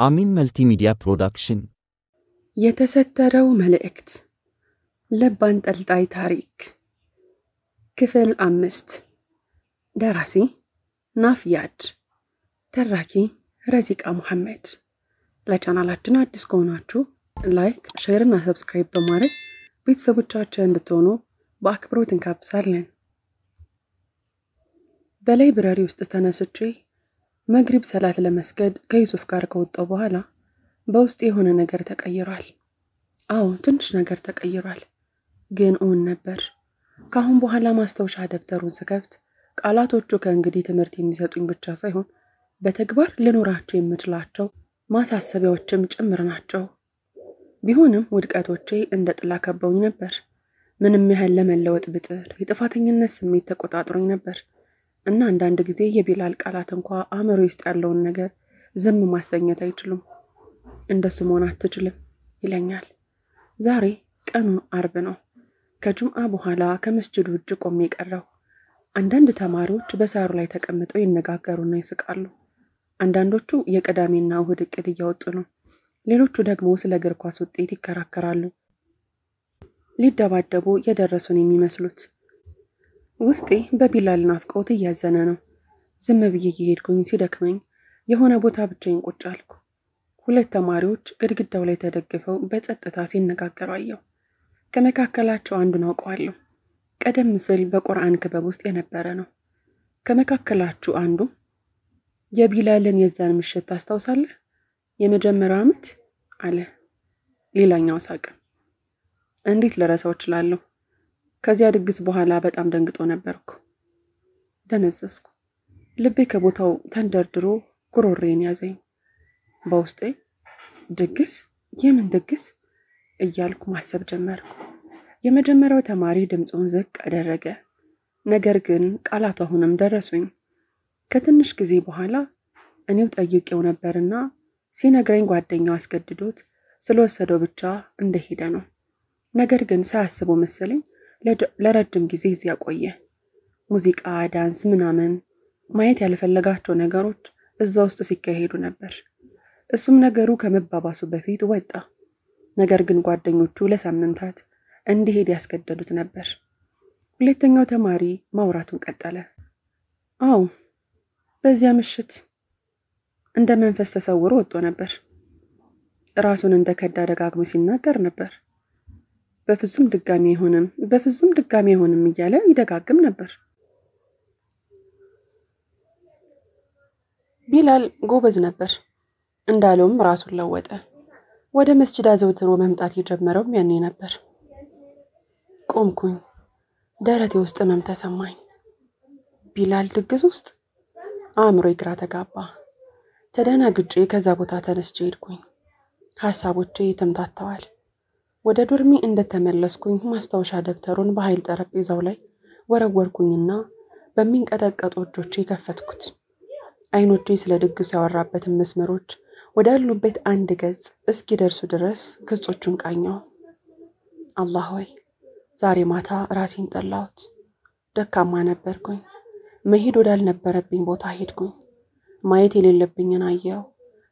አሚን መልቲሚዲያ ፕሮዳክሽን የተሰተረው መልእክት ልብ አንጠልጣይ ታሪክ ክፍል 5 ደራሲ ናፍያድ ተራኪ ረዚቃ መሐመድ ለቻናላችን አዲስ ከሆናችሁ ላይክ ሼር እና ሰብስክራይብ በማድረግ ቤተሰቦቻችን እንድትሆኑ በአክብሮት እንጋብዛለን። በላይብረሪ ውስጥ ተነስቼ መግሪብ ሰላት ለመስገድ ከዩሱፍ ጋር ከወጣው በኋላ በውስጥ የሆነ ነገር ተቀይሯል። አዎ ትንሽ ነገር ተቀይሯል፣ ግን ኦን ነበር። ካሁን በኋላ ማስተውሻ ደብተሩን ስከፍት ቃላቶቹ ከእንግዲህ ትምህርት የሚሰጡኝ ብቻ ሳይሆን በተግባር ልኖራቸው የምችላቸው ማሳሰቢያዎችም ጭምር ናቸው። ቢሆንም ውድቀቶቼ እንደ ጥላ ከበውኝ ነበር። ምንም ያህል ለመለወጥ ብጥር የጥፋተኝነት ስሜት ተቆጣጥሮኝ ነበር እና አንዳንድ ጊዜ የቢላል ቃላት እንኳን አእምሮ ውስጥ ያለውን ነገር ዝም ማሰኘት አይችሉም። እንደሱ መሆን አትችልም ይለኛል። ዛሬ ቀኑ አርብ ነው። ከጁምዓ በኋላ ከመስጂዱ ውጭ ቆሜ ቀረው። አንዳንድ ተማሪዎች በሳሩ ላይ ተቀምጠው ይነጋገሩና ይስቃሉ። አንዳንዶቹ የቅዳሜና እሁድ እቅድ እያወጡ ነው። ሌሎቹ ደግሞ ስለ እግር ኳስ ውጤት ይከራከራሉ። ሊደባደቡ የደረሱን የሚመስሉት። ውስጤ በቢላል ናፍቆት እያዘነ ነው። ዝም ብዬ እየሄድኩኝ ሲደክመኝ የሆነ ቦታ ብቻዬን ቁጭ አልኩ። ሁለት ተማሪዎች ግድግዳው ላይ ተደግፈው በጸጥታ ሲነጋገሩ አየሁ። ከመካከላቸው አንዱን አውቀዋለሁ። ቀደም ሲል በቁርአን ክበብ ውስጥ የነበረ ነው። ከመካከላቸው አንዱ የቢላልን የዛን ምሽት ታስታውሳለህ? የመጀመሪያው ዓመት አለ። ሌላኛው ሳቀ። እንዴት ልረሳው እችላለሁ? ከዚያ ድግስ በኋላ በጣም ደንግጦ ነበርኩ። ደነዘዝኩ። ልቤ ከቦታው ተንደርድሮ ጉሮሬን ያዘኝ። በውስጤ ድግስ? የምን ድግስ እያልኩ ማሰብ ጀመርኩ። የመጀመሪያው ተማሪ ድምጹን ዝቅ አደረገ። ነገር ግን ቃላቱ አሁንም ደረሱኝ። ከትንሽ ጊዜ በኋላ እኔው ጠይቄው ነበርና ሲነግረኝ ጓደኛው አስገድዶት ስለወሰደው ብቻ እንደሄደ ነው። ነገር ግን ሳያስበው መሰለኝ ለረጅም ጊዜ እዚያ ቆየ። ሙዚቃ፣ ዳንስ ምናምን ማየት ያልፈለጋቸው ነገሮች እዛ ውስጥ ሲካሄዱ ነበር። እሱም ነገሩ ከመባባሱ በፊት ወጣ። ነገር ግን ጓደኞቹ ለሳምንታት እንዲሄድ ያስገደዱት ነበር። ሁለተኛው ተማሪ ማውራቱን ቀጠለ። አዎ በዚያ ምሽት እንደ መንፈስ ተሰውሮ ወጥቶ ነበር። ራሱን እንደከዳ ደጋግሞ ሲናገር ነበር። በፍጹም ድጋሚ አይሆንም እያለ ይደጋግም ነበር። ቢላል ጎበዝ ነበር። እንዳለውም ራሱን ለወጠ። ወደ መስጂድ አዘውትሮ መምጣት የጀመረውም ያኔ ነበር። ቆምኩኝ። ደረቴ ውስጥ ህመም ተሰማኝ። ቢላል ድግስ ውስጥ? አእምሮዬ ግራ ተጋባ። ተደናግጬ ከዛ ቦታ ተነስቼ ሄድኩኝ። ሐሳቦቼ ተምታተዋል። ወደ ዶርሚ እንደተመለስኩኝ ማስታወሻ ደብተሩን በኃይል ጠረጴዛው ላይ ወረወርኩኝና በሚንቀጠቀጡ እጆቼ ከፈትኩት። አይኖቼ ስለ ድግሱ ያወራበትን መስመሮች ወዳሉበት አንድ ገጽ እስኪደርሱ ድረስ ገጾቹን ቃኘው። አላህ ሆይ ዛሬ ማታ ራሴን ጠላሁት። ደካማ ነበርኩኝ። መሄድ ወዳልነበረብኝ ቦታ ሄድኩኝ። ማየት የሌለብኝን አየሁ።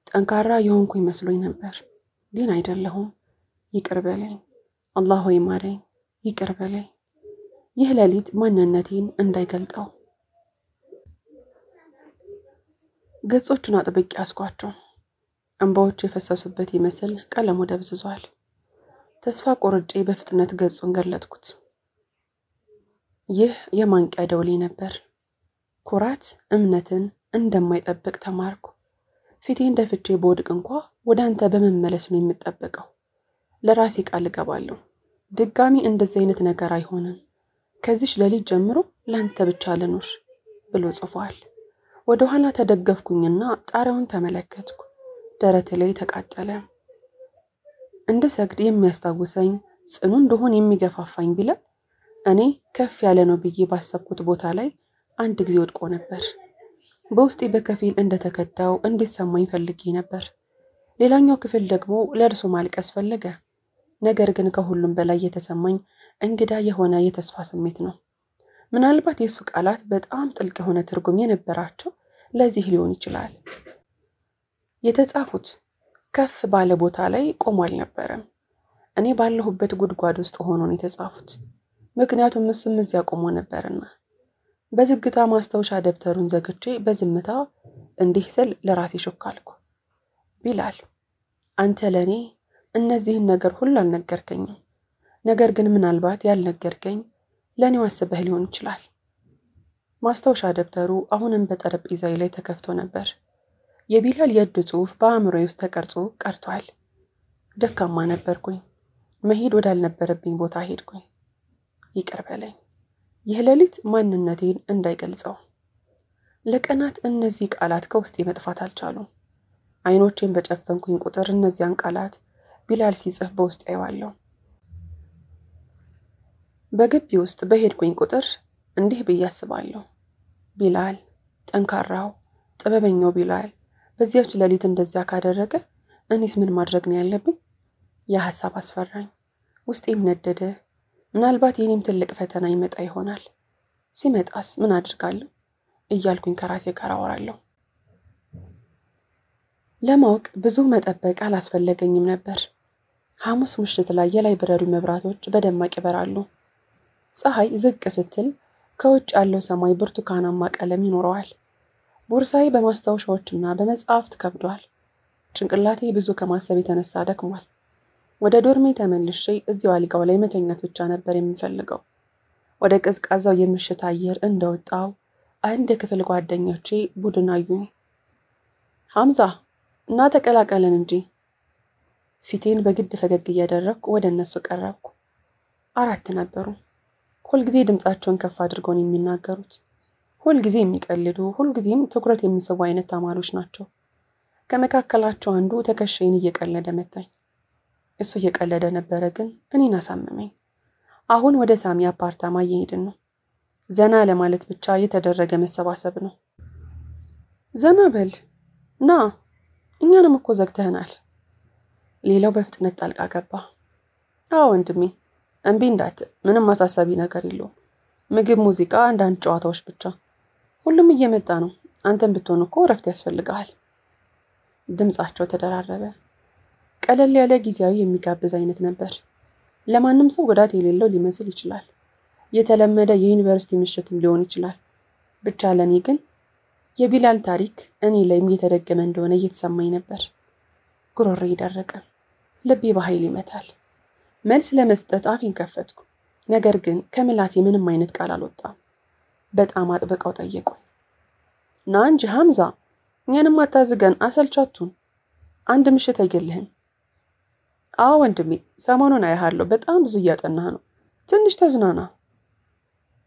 ጠንካራ የሆንኩኝ መስሎኝ ነበር፣ ግን አይደለሁም። ይቅር በለኝ አላህ ሆይ ማረኝ፣ ይቅር በለኝ። ይህ ሌሊት ማንነቴን እንዳይገልጠው። ገጾቹን አጥብቄ ያስኳቸው። እንባዎች የፈሰሱበት ይመስል ቀለሙ ደብዝዟል። ተስፋ ቆርጬ በፍጥነት ገጹን ገለጥኩት። ይህ የማንቂያ ደውሌ ነበር። ኩራት እምነትን እንደማይጠብቅ ተማርኩ። ፊቴን ደፍቼ በወድቅ እንኳን ወደ አንተ በመመለስ ነው የምጠበቀው። ለራሴ ቃል እገባለሁ ድጋሚ እንደዚህ አይነት ነገር አይሆንም። ከዚህ ሌሊት ጀምሮ ላንተ ብቻ ልኖር ብሎ ጽፏል። ወደ ኋላ ተደገፍኩኝና ጣሪያውን ተመለከትኩ። ደረቴ ላይ ተቃጠለ። እንደ ሰግድ የሚያስታውሰኝ ጽኑ እንደሆነ የሚገፋፋኝ ቢላል እኔ ከፍ ያለ ነው ብዬ ባሰብኩት ቦታ ላይ አንድ ጊዜ ወድቆ ነበር። በውስጤ በከፊል እንደተከዳው እንዲሰማኝ ፈልጌ ነበር። ሌላኛው ክፍል ደግሞ ለእርሱ ማልቀስ ፈለገ። ነገር ግን ከሁሉም በላይ የተሰማኝ እንግዳ የሆነ የተስፋ ስሜት ነው። ምናልባት የሱ ቃላት በጣም ጥልቅ የሆነ ትርጉም የነበራቸው ለዚህ ሊሆን ይችላል። የተጻፉት ከፍ ባለ ቦታ ላይ ቆሞ አልነበረም። እኔ ባለሁበት ጉድጓድ ውስጥ ሆኖ ነው የተጻፉት። ምክንያቱም እሱም እዚያ ቆሞ ነበርና። በዝግታ ማስታወሻ ደብተሩን ዘግቼ በዝምታ እንዲህ ስል ለራሴ ሾክ አልኩ። ቢላል፣ አንተ ለኔ እነዚህን ነገር ሁሉ አልነገርከኝም። ነገር ግን ምናልባት ያልነገርከኝ ለኔው አስበህ ሊሆን ይችላል። ማስታወሻ ደብተሩ አሁንም በጠረጴዛዬ ላይ ተከፍቶ ነበር። የቢላል የእጅ ጽሑፍ በአእምሮዬ ውስጥ ተቀርጾ ቀርቷል። ደካማ ነበርኩኝ። መሄድ ወዳልነበረብኝ ቦታ ሄድኩኝ። ይቅር በለኝ። ይህ ሌሊት ማንነቴን እንዳይገልጸው። ለቀናት እነዚህ ቃላት ከውስጤ መጥፋት አልቻሉም። አይኖቼን በጨፈንኩኝ ቁጥር እነዚያን ቃላት ቢላል ሲጽፍ በውስጤ አየዋለሁ። በግቢ ውስጥ በሄድኩኝ ቁጥር እንዲህ ብዬ አስባለሁ። ቢላል፣ ጠንካራው ጥበበኛው ቢላል በዚያች ሌሊት እንደዚያ ካደረገ እኔስ ምን ማድረግ ነው ያለብኝ? ያ ሐሳብ አስፈራኝ። ውስጤም ነደደ። ምናልባት የኔም ትልቅ ፈተና ይመጣ ይሆናል። ሲመጣስ ምን አድርጋለሁ እያልኩኝ ከራሴ ጋር አወራለሁ። ለማወቅ ብዙ መጠበቅ አላስፈለገኝም ነበር። ሐሙስ ምሽት ላይ የላይብረሪው መብራቶች በደማቅ ይበራሉ። ፀሐይ ዝቅ ስትል ከውጭ ያለው ሰማይ ብርቱካናማ ቀለም ይኖረዋል። ቦርሳዬ በማስታወሻዎችና በመጽሐፍት ከብዷል። ጭንቅላቴ ብዙ ከማሰብ የተነሳ ደክሟል። ወደ ዶርሜ ተመልሼ እዚያው አልጋው ላይ መተኛት ብቻ ነበር የምፈልገው። ወደ ቀዝቃዛው የምሽት አየር እንደወጣው አንድ ክፍል ጓደኞቼ ቡድን አዩኝ። ሐምዛ እና ተቀላቀለን እንጂ። ፊቴን በግድ ፈገግ እያደረግኩ ወደ እነሱ ቀረብኩ። 4 ነበሩ። ሁልጊዜ ድምጻቸውን ከፍ አድርገው ነው የሚናገሩት። ሁልጊዜ የሚቀልዱ፣ ሁልጊዜም ትኩረት የሚስቡ አይነት ተማሪዎች ናቸው። ከመካከላቸው አንዱ ትከሻዬን እየቀለደ መታኝ። እሱ እየቀለደ ነበረ፣ ግን እኔን አሳመመኝ። አሁን ወደ ሳሚ አፓርታማ እየሄድን ነው። ዘና ለማለት ብቻ የተደረገ መሰባሰብ ነው። ዘና በል ና፣ እኛንም እኮ ዘግተህናል። ሌላው በፍጥነት ጣልቃ ገባ። አዎ ወንድሜ፣ እምቢ እንዳት፣ ምንም አሳሳቢ ነገር የለውም። ምግብ፣ ሙዚቃ፣ አንዳንድ ጨዋታዎች ብቻ። ሁሉም እየመጣ ነው። አንተም ብትሆን እኮ እረፍት ያስፈልግሃል። ድምጻቸው ተደራረበ። ቀለል ያለ ጊዜያዊ የሚጋብዝ አይነት ነበር። ለማንም ሰው ጉዳት የሌለው ሊመስል ይችላል። የተለመደ የዩኒቨርሲቲ ምሽትም ሊሆን ይችላል። ብቻ ለኔ ግን የቢላል ታሪክ እኔ ላይም እየተደገመ እንደሆነ እየተሰማኝ ነበር። ጉሮሮዬ ደረቀ። ልቤ በኃይል ይመታል። መልስ ለመስጠት አፌን ከፈትኩ። ነገር ግን ከምላሴ ምንም አይነት ቃል አልወጣም። በጣም አጥብቀው ጠየቁኝ። ና እንጂ ሐምዛ፣ እኛንም አታዝገን፣ አሰልቻቱን። አንድ ምሽት አይገልህም? አዎ ወንድሜ፣ ሰሞኑን አያሃለሁ። በጣም ብዙ እያጠናህ ነው። ትንሽ ተዝናና።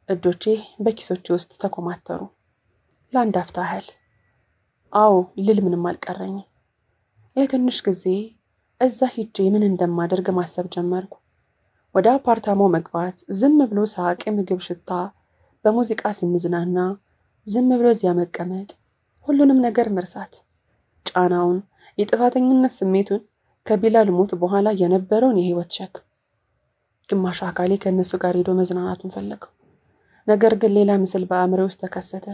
እጆቼ በኪሶቼ ውስጥ ተኮማተሩ። ለአንድ አፍታ ያህል አዎ ልል ምንም አልቀረኝም። ለትንሽ ጊዜ እዛ ሂጄ ምን እንደማደርግ ማሰብ ጀመርኩ። ወደ አፓርታማው መግባት፣ ዝም ብሎ ሳቅ፣ የምግብ ሽታ፣ በሙዚቃ ስንዝናና ዝም ብሎ እዚያ መቀመጥ፣ ሁሉንም ነገር መርሳት፣ ጫናውን፣ የጥፋተኝነት ስሜቱን፣ ከቢላል ሞት በኋላ የነበረውን የህይወት ሸክም። ግማሹ አካሌ ከነሱ ጋር ሄዶ መዝናናቱን ፈለገው። ነገር ግን ሌላ ምስል በአእምሮዬ ውስጥ ተከሰተ።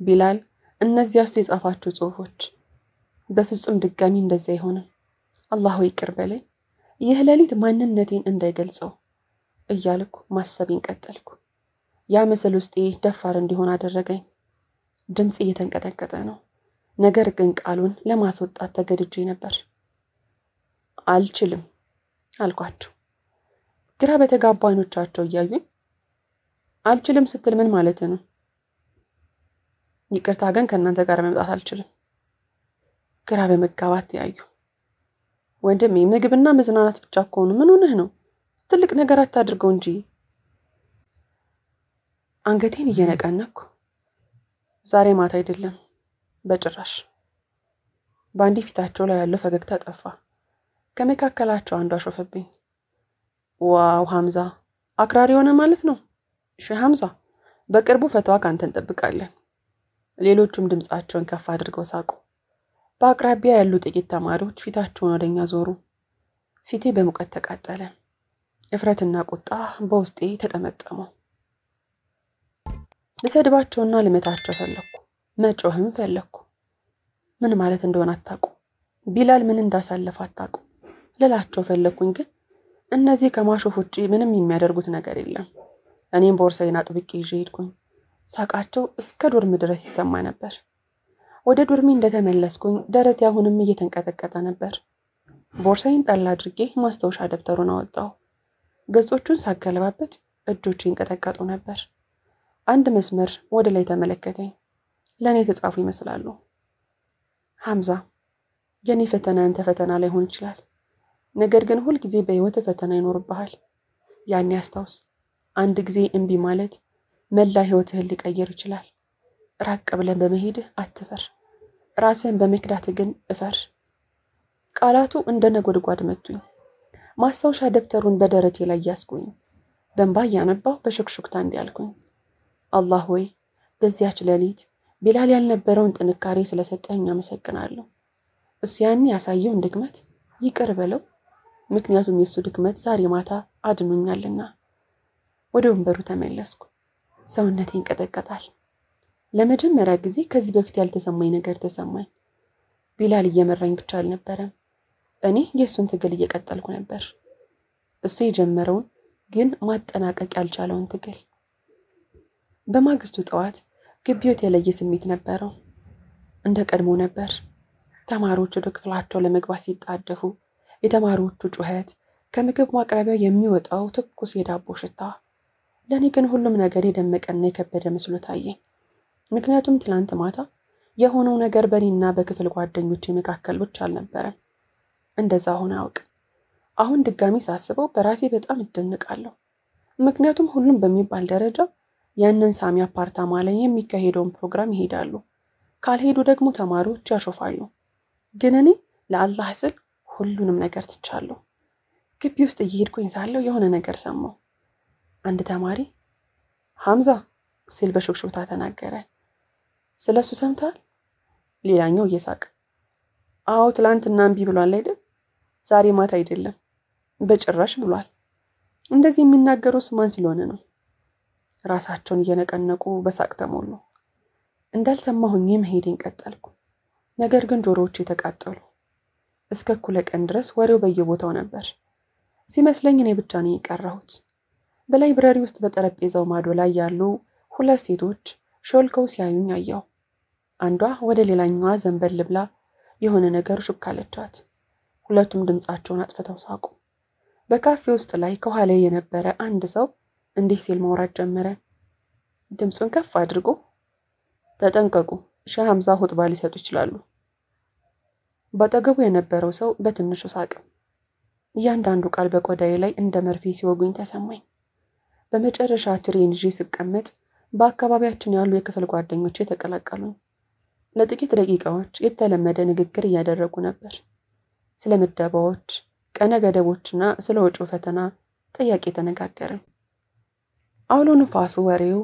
ቢላል እነዚያ ውስጥ የጻፋቸው ጽሑፎች። በፍጹም ድጋሚ እንደዛ አይሆንም። አላሁ ይቅር በለኝ። ይህ ሌሊት ማንነቴን እንዳይገልጸው እያልኩ ማሰቤን ቀጠልኩ። ያ ምስል ውስጤ ደፋር እንዲሆን አደረገኝ። ድምጽ እየተንቀጠቀጠ ነው። ነገር ግን ቃሉን ለማስወጣት ተገድጄ ነበር። አልችልም አልኳቸው። ግራ በተጋቡ አይኖቻቸው እያዩኝ፣ አልችልም ስትል ምን ማለት ነው? ይቅርታ ግን ከእናንተ ጋር መምጣት አልችልም። ግራ በመጋባት ያዩ። ወንድሜ ምግብና መዝናናት ብቻ ከሆኑ ምን ሆነህ ነው? ትልቅ ነገር አታድርገው እንጂ። አንገቴን እየነቀነኩ፣ ዛሬ ማታ አይደለም በጭራሽ። ባንዲ ፊታቸው ላይ ያለው ፈገግታ ጠፋ። ከመካከላቸው አንዷ ሾፈብኝ። ዋው ሐምዛ፣ አክራሪ ሆነ ማለት ነው። እሺ ሐምዛ፣ በቅርቡ ፈተዋ ካንተ እንጠብቃለን። ሌሎቹም ድምጻቸውን ከፍ አድርገው ሳቁ። በአቅራቢያ ያሉ ጥቂት ተማሪዎች ፊታቸውን ወደኛ ዞሩ። ፊቴ በሙቀት ተቃጠለ። እፍረትና ቁጣ በውስጤ ተጠመጠሙ። ልሰድባቸውና ልመታቸው ፈለኩ። መጮህም ፈለኩ። ምን ማለት እንደሆነ አታውቁ። ቢላል ምን እንዳሳለፈ አታውቁ ልላቸው ፈለኩኝ፣ ግን እነዚህ ከማሾፍ ውጪ ምንም የሚያደርጉት ነገር የለም። እኔም ቦርሳዬን አጥብቄ ይዤ ሄድኩኝ። ሳቃቸው እስከ ዶርም ድረስ ይሰማ ነበር። ወደ ዶርሜ እንደተመለስኩኝ ደረቴ አሁንም እየተንቀጠቀጠ ነበር። ቦርሳዬን ጣል አድርጌ ማስታወሻ ደብተሩን አወጣው። ገጾቹን ሳገለባበት እጆቼ ይንቀጠቀጡ ነበር። አንድ መስመር ወደ ላይ ተመለከተኝ። ለእኔ የተጻፉ ይመስላሉ። ሐምዛ፣ የኔ ፈተና ያንተ ፈተና ላይሆን ይችላል፣ ነገር ግን ሁል ጊዜ በህይወት ፈተና ይኖርብሃል። ያኔ አስታውስ፣ አንድ ጊዜ እምቢ ማለት መላ ህይወትህን ሊቀይር ይችላል። ራቅ ብለን በመሄድህ አትፈር፣ ራስህን በመክዳት ግን እፈር። ቃላቱ እንደ ነጎድጓድ መቱኝ። ማስታወሻ ደብተሩን በደረቴ ላይ ያስኩኝ። በእንባ እያነባሁ በሹክሹክታ እንዲህ አልኩኝ፣ አላህ ሆይ በዚያች ሌሊት ቢላል ያልነበረውን ጥንካሬ ስለሰጠኝ አመሰግናለሁ። እሱ ያኔ ያሳየውን ድክመት ይቅር በለው፣ ምክንያቱም የሱ ድክመት ዛሬ ማታ አድኖኛልና። ወደ ወንበሩ ተመለስኩ። ሰውነቴ ይንቀጠቀጣል። ለመጀመሪያ ጊዜ ከዚህ በፊት ያልተሰማኝ ነገር ተሰማኝ። ቢላል እየመራኝ ብቻ አልነበረም፣ እኔ የሱን ትግል እየቀጠልኩ ነበር። እሱ የጀመረውን ግን ማጠናቀቅ ያልቻለውን ትግል። በማግስቱ ጠዋት ግቢው የተለየ ስሜት ነበረው። እንደ ቀድሞ ነበር። ተማሪዎች ወደ ክፍላቸው ለመግባት ሲጣደፉ የተማሪዎቹ ጩኸት፣ ከምግብ ማቅረቢያው የሚወጣው ትኩስ የዳቦ ሽታ። ለኔ ግን ሁሉም ነገር የደመቀና የከበደ መስሎ ታየኝ። ምክንያቱም ትላንት ማታ የሆነው ነገር በእኔና በክፍል ጓደኞቼ መካከል ብቻ አልነበረም። እንደዛ ሆነ አውቅ። አሁን ድጋሚ ሳስበው በራሴ በጣም እደነቃለሁ። ምክንያቱም ሁሉም በሚባል ደረጃ ያንን ሳሚ አፓርታማ ላይ የሚካሄደውን ፕሮግራም ይሄዳሉ፣ ካልሄዱ ደግሞ ተማሪዎች ያሾፋሉ። ግን እኔ ለአላህ ስል ሁሉንም ነገር ትቻለሁ። ግቢ ውስጥ እየሄድኩኝ ሳለሁ የሆነ ነገር ሰማሁ። አንድ ተማሪ ሐምዛ ሲል በሹክሹክታ ተናገረ። ስለሱ ሰምታል? ሌላኛው እየሳቀ አዎ ትላንትና እምቢ ብሏል አይደል? ዛሬ ማታ አይደለም በጭራሽ ብሏል። እንደዚህ የሚናገሩስ ማን ስለሆነ ነው? ራሳቸውን እየነቀነቁ በሳቅ ተሞሉ። እንዳልሰማሁኝ መሄዴን ቀጠልኩ። ነገር ግን ጆሮዎቼ ተቃጠሉ። እስከ እኩለ ቀን ድረስ ወሬው በየቦታው ነበር። ሲመስለኝ እኔ ብቻ ነኝ የቀረሁት። በላይብረሪ ውስጥ በጠረጴዛው ማዶ ላይ ያሉ ሁለት ሴቶች ሾልከው ሲያዩኝ አየሁ። አንዷ ወደ ሌላኛዋ ዘንበል ብላ የሆነ ነገር ሹክ አለቻት። ሁለቱም ድምጻቸውን አጥፍተው ሳቁ። በካፌ ውስጥ ላይ ከኋላ የነበረ አንድ ሰው እንዲህ ሲል ማውራት ጀመረ። ድምጹን ከፍ አድርጎ ተጠንቀቁ፣ ሼህ ሐምዛ ሁጥባ ሊሰጡ ይችላሉ። በአጠገቡ የነበረው ሰው በትንሹ ሳቅ። እያንዳንዱ ቃል በቆዳዬ ላይ እንደ መርፌ ሲወጉኝ ተሰማኝ። በመጨረሻ ትሬን ይዤ ስቀመጥ በአካባቢያችን ያሉ የክፍል ጓደኞቼ ተቀላቀሉኝ። ለጥቂት ደቂቃዎች የተለመደ ንግግር እያደረጉ ነበር። ስለ ምደባዎች፣ ቀነ ገደቦችና ስለ ወጪው ፈተና ጥያቄ ተነጋገርን። አውሎ ንፋሱ ወሬው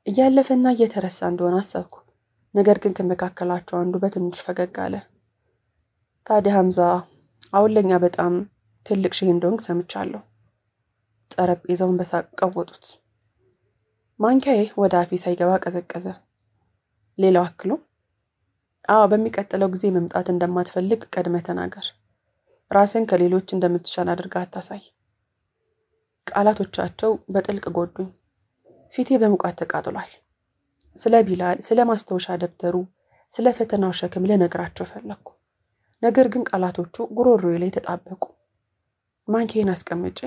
እያለፈና እየተረሳ እንደሆነ አሰብኩ። ነገር ግን ከመካከላቸው አንዱ በትንሽ ፈገግ አለ። ታዲያ ሐምዛ አሁን ለኛ በጣም ትልቅ ሼህ እንደሆንክ ሰምቻለሁ። ጠረጴዛውን በሳቅ ቀወጡት። ማንኪያዬ ወደ አፌ ሳይገባ ቀዘቀዘ። ሌላው አክሎ አዎ በሚቀጥለው ጊዜ መምጣት እንደማትፈልግ ቀድመህ ተናገር። ራስን ከሌሎች እንደምትሻል አድርገህ አታሳይ። ቃላቶቻቸው በጥልቅ ጎዱኝ። ፊቴ በሙቀት ተቃጥሏል። ስለ ቢላል፣ ስለ ማስታወሻ ደብተሩ፣ ስለ ፈተናው ሸክም ልነግራቸው ፈለኩ። ነገር ግን ቃላቶቹ ጉሮሮዬ ላይ ተጣበቁ። ማንኪያዬን አስቀምጬ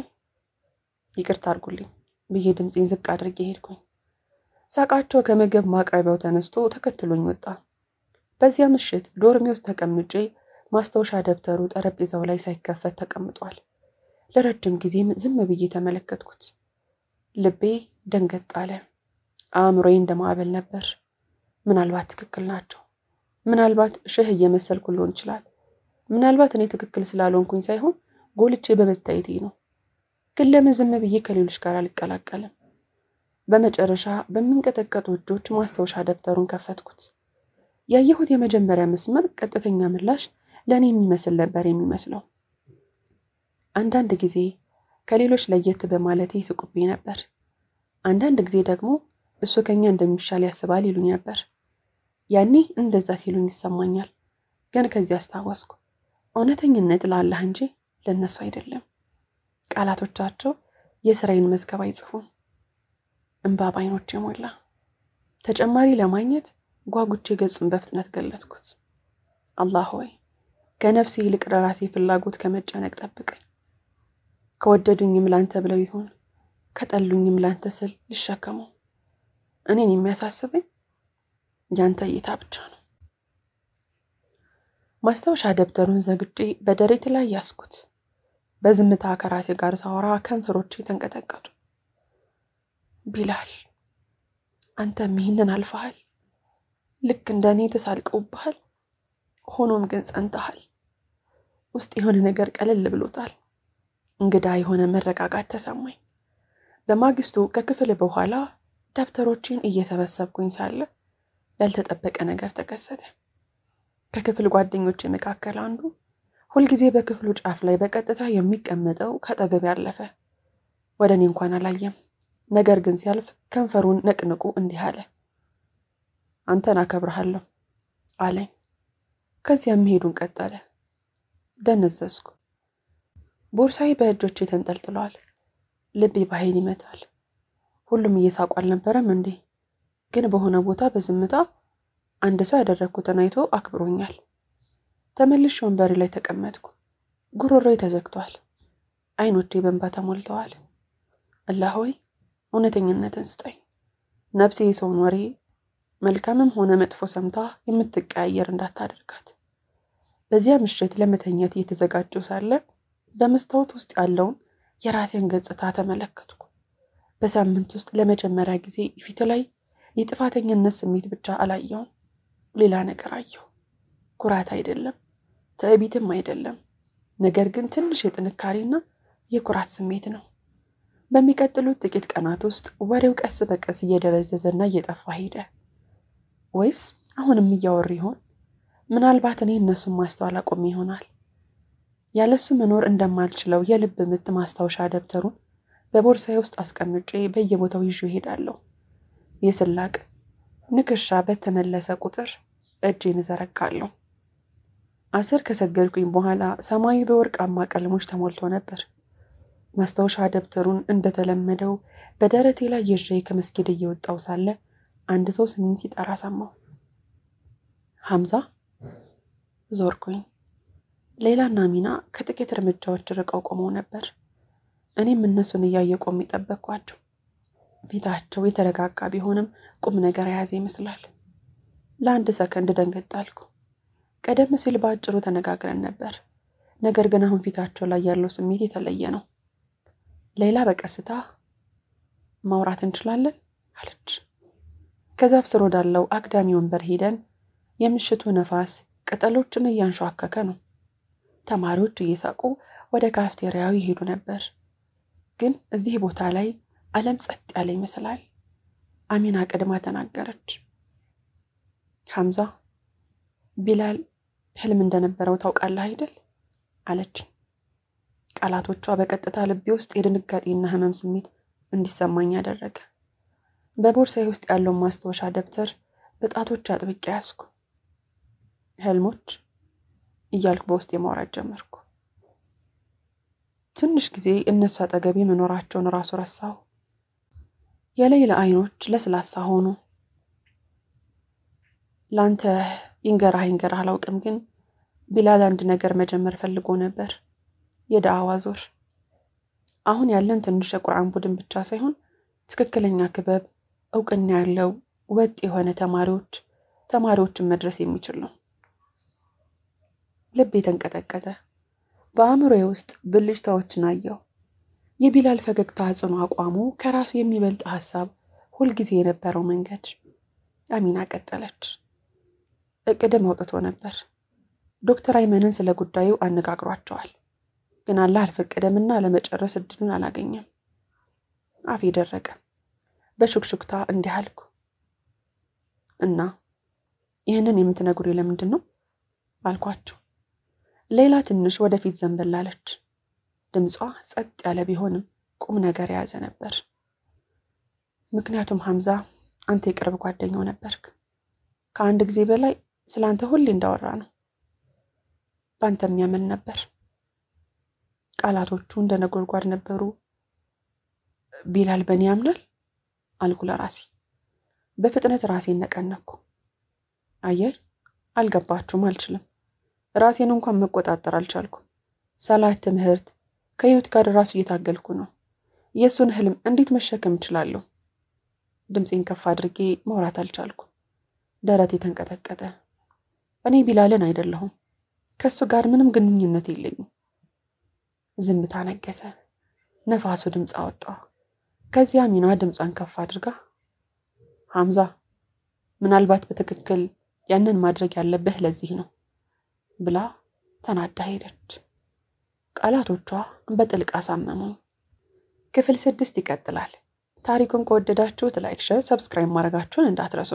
ይቅርታ አድርጉልኝ ብዬ ድምፄን ዝቅ አድርጌ ሄድኩኝ። ሳቃቸው ከምግብ ማቅረቢያው ተነስቶ ተከትሎኝ ወጣ። በዚያ ምሽት ዶርሜ ውስጥ ተቀምጬ ማስታወሻ ደብተሩ ጠረጴዛው ላይ ሳይከፈት ተቀምጧል። ለረጅም ጊዜም ዝም ብዬ ተመለከትኩት። ልቤ ደንገጥ አለ። አእምሮዬ እንደማዕበል ነበር። ምናልባት ትክክል ናቸው። ምናልባት ሼህ እየመሰልኩ ሊሆን ይችላል። ምናልባት እኔ ትክክል ስላልሆንኩኝ ሳይሆን ጎልቼ በመታየቴ ነው። ግን ለምን ዝም ብዬ ከሌሎች ጋር አልቀላቀልም? በመጨረሻ በሚንቀጠቀጡ እጆች ማስታወሻ ደብተሩን ከፈትኩት። ያየሁት የመጀመሪያ መስመር ቀጥተኛ ምላሽ ለኔ የሚመስል ነበር የሚመስለው። አንዳንድ ጊዜ ከሌሎች ለየት በማለቴ ይስቁብኝ ነበር። አንዳንድ ጊዜ ደግሞ እሱ ከኛ እንደሚሻል ያስባል ይሉኝ ነበር። ያኔ እንደዛ ሲሉኝ ይሰማኛል። ግን ከዚህ አስታወስኩ እውነተኝነት ለአላህ እንጂ ለነሱ አይደለም። ቃላቶቻቸው የሥራዬን መዝገብ አይጽፉም። እንባ በዓይኖቼ ሞላ። ተጨማሪ ለማግኘት ጓጉቼ ገጹን በፍጥነት ገለጥኩት። አላህ ሆይ ከነፍሴ ይልቅ ለራሴ ፍላጎት ከመጨነቅ ጠብቀኝ። ከወደዱኝም ላንተ ብለው ይሆን ከጠሉኝም ላንተ ስል ልሸከመው። እኔን የሚያሳስበኝ ያንተ እይታ ብቻ ነው። ማስታወሻ ደብተሩን ዘግቼ በደረቴ ላይ ያስኩት። በዝምታ ከራሴ ጋር ሳወራ ከንፈሮቼ ተንቀጠቀጡ። ቢላል አንተም ይህንን አልፈሃል። ልክ እንደኔ ተሳልቀውብሃል። ሆኖም ግን ጸንተሃል። ውስጥ የሆነ ነገር ቀለል ብሎታል። እንግዳ የሆነ መረጋጋት ተሰማኝ። በማግስቱ ከክፍል በኋላ ደብተሮችን እየሰበሰብኩኝ ሳለ ያልተጠበቀ ነገር ተከሰተ። ከክፍል ጓደኞቼ መካከል አንዱ ሁልጊዜ በክፍሉ ጫፍ ላይ በቀጥታ የሚቀመጠው ከአጠገቤ አለፈ። ወደ እኔ እንኳን አላየም። ነገር ግን ሲያልፍ ከንፈሩን ነቅንቁ እንዲህ አለ። አንተን አከብርሃለሁ አለኝ። ከዚያም መሄዱን ቀጠለ። ደነዘዝኩ። ቦርሳዬ በእጆቼ ተንጠልጥሏል። ልቤ በኃይል ይመታል። ሁሉም እየሳቁ አልነበረም እንዴ? ግን በሆነ ቦታ በዝምታ አንድ ሰው ያደረግኩትን አይቶ አክብሮኛል። ተመልሼ ወንበሬ ላይ ተቀመጥኩ። ጉሮሮዬ ተዘግቷል። አይኖቼ በእንባ ተሞልተዋል። አላህ ሆይ እውነተኝነትን ስጠኝ። ነፍሴ የሰውን ወሬ መልካምም ሆነ መጥፎ ሰምታ የምትቀያየር እንዳታደርጋት። በዚያ ምሽት ለመተኛት እየተዘጋጀሁ ሳለ በመስታወት ውስጥ ያለውን የራሴን ገጽታ ተመለከትኩ። በሳምንት ውስጥ ለመጀመሪያ ጊዜ ፊት ላይ የጥፋተኝነት ስሜት ብቻ አላየሁም። ሌላ ነገር አየሁ። ኩራት አይደለም፣ ትዕቢትም አይደለም። ነገር ግን ትንሽ የጥንካሬና የኩራት ስሜት ነው። በሚቀጥሉት ጥቂት ቀናት ውስጥ ወሬው ቀስ በቀስ እየደበዘዘና እየጠፋ ሄደ። ወይስ አሁንም እያወሩ ይሆን? ምናልባት እኔ እነሱን ማስተዋል አቆሜ ይሆናል። ያለሱ መኖር እንደማልችለው የልብ ምት ማስታወሻ ደብተሩን በቦርሳዬ ውስጥ አስቀምጬ በየቦታው ይዤ እሄዳለሁ። የስላቅ ንክሻ በተመለሰ ቁጥር እጄን እዘረጋለሁ። አስር ከሰገድኩኝ በኋላ ሰማዩ በወርቃማ ቀለሞች ተሞልቶ ነበር። ማስታወሻ ደብተሩን እንደተለመደው በደረቴ ላይ ይዤ ከመስጊድ እየወጣሁ ሳለ አንድ ሰው ስሜን ሲጠራ ሰማሁ። ሐምዛ። ዞርኩኝ። ሌላና ሚና ከጥቂት እርምጃዎች ርቀው ቆመው ነበር። እኔም እነሱን እያየሁ ጠበቅኳቸው። ፊታቸው የተረጋጋ ቢሆንም ቁም ነገር የያዘ ይመስላል። ለአንድ ሰከንድ ደንገጥ አልኩ። ቀደም ሲል በአጭሩ ተነጋግረን ነበር። ነገር ግን አሁን ፊታቸው ላይ ያለው ስሜት የተለየ ነው። ሌላ በቀስታ ማውራት እንችላለን አለች። ከዛፍ ስር ወዳለው አግዳሚ ወንበር ሄደን የምሽቱ ነፋስ ቅጠሎችን እያንሸዋከከ ነው። ተማሪዎች እየሳቁ ወደ ካፍቴሪያው ይሄዱ ነበር። ግን እዚህ ቦታ ላይ ዓለም ጸጥ ያለ ይመስላል። አሚና ቀድማ ተናገረች። ሐምዛ፣ ቢላል ህልም እንደነበረው ታውቃለህ አይደል አለች። ቃላቶቿ በቀጥታ ልቤ ውስጥ የድንጋጤና ህመም ስሜት እንዲሰማኝ ያደረገ። በቦርሳዬ ውስጥ ያለው ማስታወሻ ደብተር በጣቶች አጥብቄ ያዝኩ። ህልሞች እያልኩ በውስጥ የማውራት ጀመርኩ። ትንሽ ጊዜ እነሱ አጠገቤ መኖራቸውን ራሱ ረሳሁ። የሌላ አይኖች ለስላሳ ሆኑ። ላንተ ይንገራህ አላውቅም፣ ግን ቢላል አንድ ነገር መጀመር ፈልጎ ነበር። የዳዕዋ ዙር። አሁን ያለን ትንሽ የቁርአን ቡድን ብቻ ሳይሆን ትክክለኛ ክበብ፣ እውቅና ያለው ወጥ የሆነ ተማሪዎችን መድረስ የሚችል ነው። ልቤ ተንቀጠቀጠ። በአእምሮዬ ውስጥ ብልጭታዎችን አየሁ። የቢላል ፈገግታ፣ ጽኑ አቋሙ፣ ከራሱ የሚበልጥ ሐሳብ፣ ሁልጊዜ የነበረው መንገድ። አሚና ቀጠለች። እቅድም አውጥቶ ነበር። ዶክተር አይመንን ስለ ጉዳዩ አነጋግሯቸዋል። ግን አላህ አልፈቀደምና ለመጨረስ እድሉን አላገኘም። አፌ ደረቀ። በሹክሹክታ እንዲህ አልኩ። እና ይህንን የምትነግሩኝ ለምንድን ነው አልኳቸው። ሌላ ትንሽ ወደፊት ዘንበል አለች። ድምጿ ጸጥ ያለ ቢሆንም ቁም ነገር የያዘ ነበር። ምክንያቱም ሐምዛ አንተ የቅርብ ጓደኛው ነበርክ። ከአንድ ጊዜ በላይ ስላንተ ሁሌ እንዳወራ ነው። ባንተ የሚያምን ነበር። ቃላቶቹ እንደ ነጎድጓድ ነበሩ። ቢላል በእኔ ያምናል አልኩ ለራሴ። በፍጥነት ራሴን ነቀነቅኩ። አየህ፣ አልገባችሁም፣ አልችልም። ራሴን እንኳን መቆጣጠር አልቻልኩም። ሰላት፣ ትምህርት፣ ከህይወት ጋር ራሱ እየታገልኩ ነው። የእሱን ህልም እንዴት መሸከም እችላለሁ? ድምፄን ከፍ አድርጌ ማውራት አልቻልኩም። ደረቴ ተንቀጠቀጠ። እኔ ቢላልን አይደለሁም። ከእሱ ጋር ምንም ግንኙነት የለኝም። ዝምታ ነገሰ። ነፋሱ ድምፅ አወጣ። ከዚያ ሚና ድምጿን ከፍ አድርጋ ሐምዛ፣ ምናልባት በትክክል ያንን ማድረግ ያለብህ ለዚህ ነው ብላ ተናዳ ሄደች። ቃላቶቿ በጥልቅ አሳመሙኝ። ክፍል 6 ይቀጥላል። ታሪኩን ከወደዳችሁት ላይክ፣ ሼር፣ ሰብስክራይብ ማድረጋችሁን እንዳትረሱ።